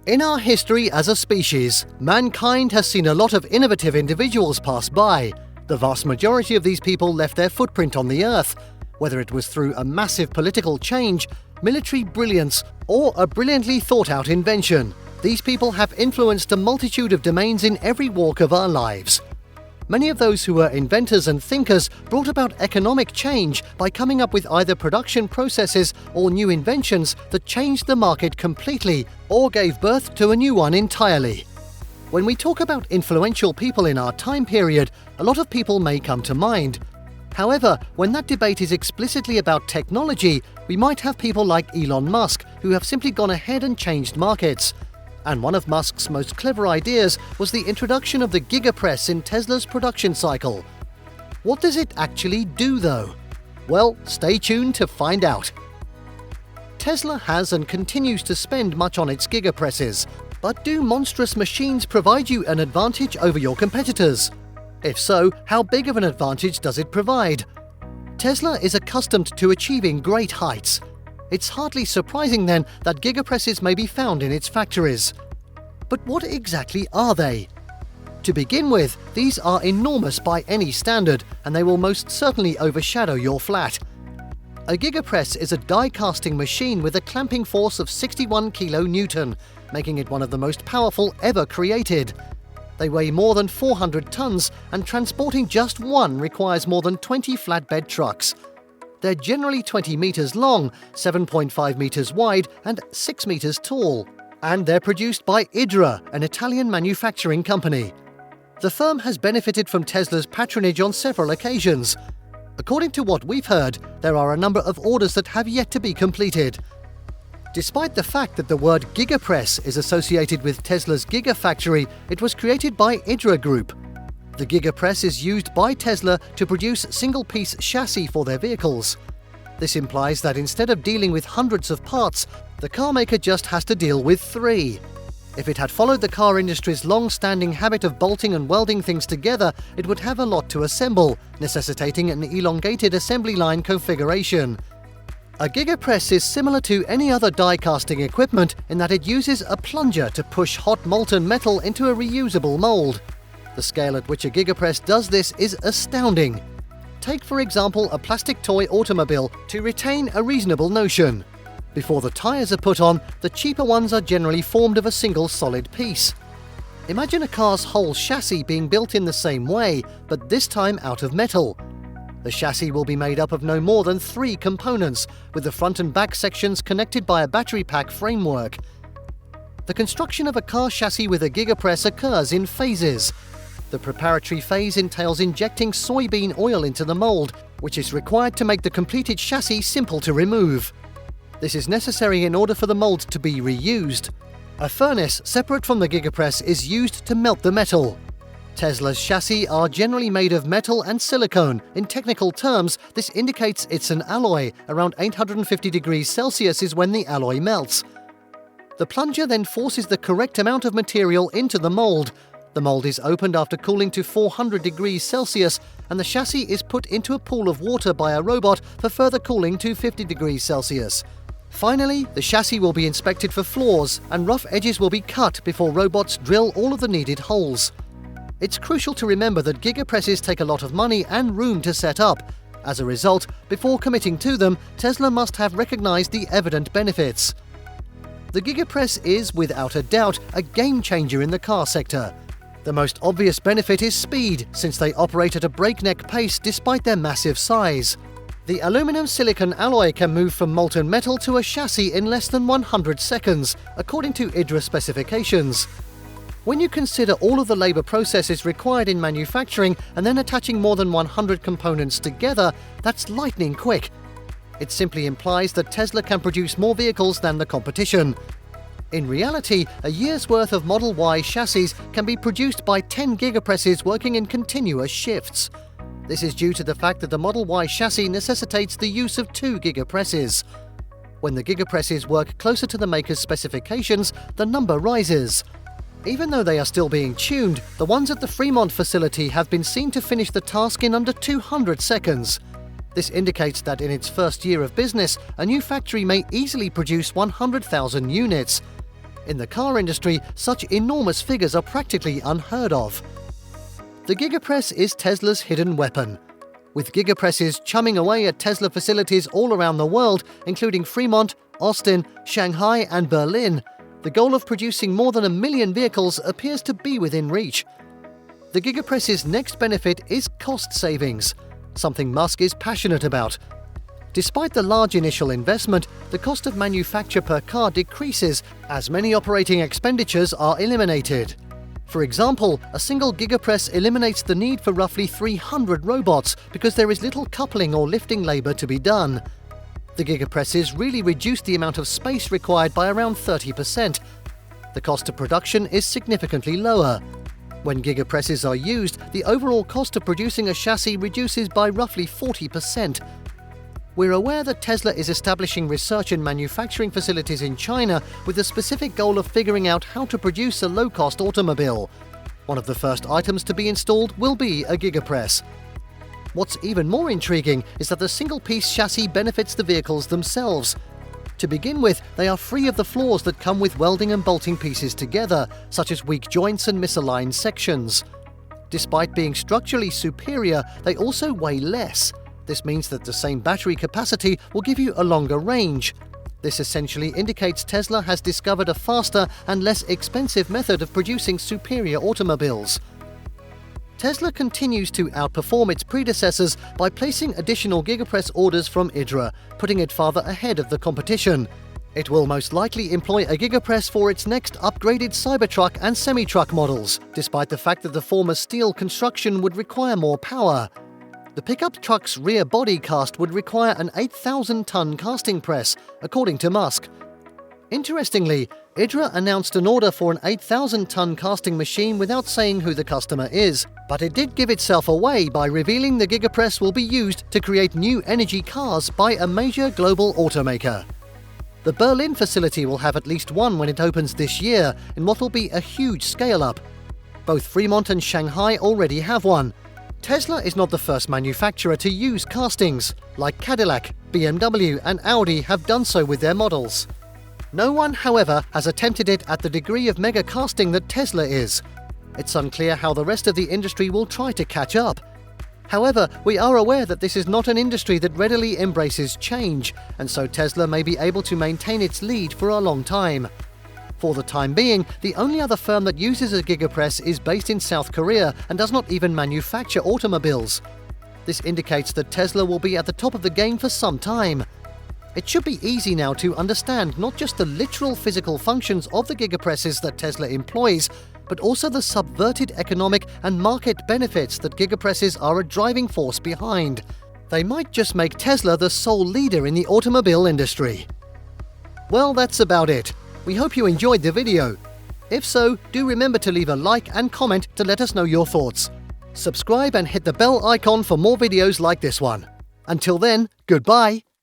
In our history as a species, mankind has seen a lot of innovative individuals pass by. The vast majority of these people left their footprint on the Earth, whether it was through a massive political change, military brilliance, or a brilliantly thought-out invention. These people have influenced a multitude of domains in every walk of our lives. Many of those who were inventors and thinkers brought about economic change by coming up with either production processes or new inventions that changed the market completely or gave birth to a new one entirely. When we talk about influential people in our time period, a lot of people may come to mind. However, when that debate is explicitly about technology, we might have people like Elon Musk who have simply gone ahead and changed markets. And one of Musk's most clever ideas was the introduction of the gigapress in Tesla's production cycle. What does it actually do, though? Well, stay tuned to find out. Tesla has and continues to spend much on its gigapresses, but do monstrous machines provide you an advantage over your competitors? If so, how big of an advantage does it provide? Tesla is accustomed to achieving great heights. It's hardly surprising then that gigapresses may be found in its factories. But what exactly are they? To begin with, these are enormous by any standard, and they will most certainly overshadow your flat. A gigapress is a die-casting machine with a clamping force of 61 kN, making it one of the most powerful ever created. They weigh more than 400 tons, and transporting just one requires more than 20 flatbed trucks. They're generally 20 meters long, 7.5 meters wide, and 6 meters tall. And they're produced by IDRA, an Italian manufacturing company. The firm has benefited from Tesla's patronage on several occasions. According to what we've heard, there are a number of orders that have yet to be completed. Despite the fact that the word gigapress is associated with Tesla's Gigafactory, it was created by IDRA Group. The gigapress is used by Tesla to produce single-piece chassis for their vehicles. This implies that instead of dealing with hundreds of parts, the carmaker just has to deal with 3. If it had followed the car industry's long-standing habit of bolting and welding things together, it would have a lot to assemble, necessitating an elongated assembly line configuration. A gigapress is similar to any other die-casting equipment in that it uses a plunger to push hot molten metal into a reusable mold. The scale at which a gigapress does this is astounding. Take, for example, a plastic toy automobile to retain a reasonable notion. Before the tyres are put on, the cheaper ones are generally formed of a single solid piece. Imagine a car's whole chassis being built in the same way, but this time out of metal. The chassis will be made up of no more than 3 components, with the front and back sections connected by a battery pack framework. The construction of a car chassis with a gigapress occurs in phases. The preparatory phase entails injecting soybean oil into the mold, which is required to make the completed chassis simple to remove. This is necessary in order for the mold to be reused. A furnace separate from the gigapress is used to melt the metal. Tesla's chassis are generally made of metal and silicone. In technical terms, this indicates it's an alloy. Around 850 degrees Celsius is when the alloy melts. The plunger then forces the correct amount of material into the mold. The mold is opened after cooling to 400 degrees Celsius, and the chassis is put into a pool of water by a robot for further cooling to 50 degrees Celsius. Finally, the chassis will be inspected for flaws, and rough edges will be cut before robots drill all of the needed holes. It's crucial to remember that gigapresses take a lot of money and room to set up. As a result, before committing to them, Tesla must have recognized the evident benefits. The gigapress is, without a doubt, a game-changer in the car sector. The most obvious benefit is speed, since they operate at a breakneck pace despite their massive size. The aluminum-silicon alloy can move from molten metal to a chassis in less than 100 seconds, according to IDRA specifications. When you consider all of the labor processes required in manufacturing and then attaching more than 100 components together, that's lightning quick. It simply implies that Tesla can produce more vehicles than the competition. In reality, a year's worth of Model Y chassis can be produced by 10 gigapresses working in continuous shifts. This is due to the fact that the Model Y chassis necessitates the use of 2 gigapresses. When the gigapresses work closer to the maker's specifications, the number rises. Even though they are still being tuned, the ones at the Fremont facility have been seen to finish the task in under 200 seconds. This indicates that in its first year of business, a new factory may easily produce 100,000 units. In the car industry, such enormous figures are practically unheard of. The gigapress is Tesla's hidden weapon. With gigapresses chumming away at Tesla facilities all around the world, including Fremont, Austin, Shanghai and Berlin, the goal of producing more than 1 million vehicles appears to be within reach. The gigapress's next benefit is cost savings, something Musk is passionate about. Despite the large initial investment, the cost of manufacture per car decreases as many operating expenditures are eliminated. For example, a single gigapress eliminates the need for roughly 300 robots because there is little coupling or lifting labor to be done. The gigapresses really reduce the amount of space required by around 30%. The cost of production is significantly lower. When gigapresses are used, the overall cost of producing a chassis reduces by roughly 40%. We're aware that Tesla is establishing research and manufacturing facilities in China with the specific goal of figuring out how to produce a low-cost automobile. One of the first items to be installed will be a gigapress. What's even more intriguing is that the single-piece chassis benefits the vehicles themselves. To begin with, they are free of the flaws that come with welding and bolting pieces together, such as weak joints and misaligned sections. Despite being structurally superior, they also weigh less. This means that the same battery capacity will give you a longer range. This essentially indicates Tesla has discovered a faster and less expensive method of producing superior automobiles. Tesla continues to outperform its predecessors by placing additional gigapress orders from IDRA, putting it farther ahead of the competition. It will most likely employ a gigapress for its next upgraded Cybertruck and semi-truck models, despite the fact that the former steel construction would require more power. The pickup truck's rear body cast would require an 8,000-ton casting press, according to Musk. Interestingly, IDRA announced an order for an 8,000-ton casting machine without saying who the customer is, but it did give itself away by revealing the gigapress will be used to create new energy cars by a major global automaker. The Berlin facility will have at least one when it opens this year, in what will be a huge scale-up. Both Fremont and Shanghai already have one. Tesla is not the first manufacturer to use castings, like Cadillac, BMW and Audi have done so with their models. No one, however, has attempted it at the degree of mega casting that Tesla is. It's unclear how the rest of the industry will try to catch up. However, we are aware that this is not an industry that readily embraces change, and so Tesla may be able to maintain its lead for a long time. For the time being, the only other firm that uses a gigapress is based in South Korea and does not even manufacture automobiles. This indicates that Tesla will be at the top of the game for some time. It should be easy now to understand not just the literal physical functions of the gigapresses that Tesla employs, but also the subverted economic and market benefits that gigapresses are a driving force behind. They might just make Tesla the sole leader in the automobile industry. Well, that's about it. We hope you enjoyed the video. If so, do remember to leave a like and comment to let us know your thoughts. Subscribe and hit the bell icon for more videos like this one. Until then, goodbye.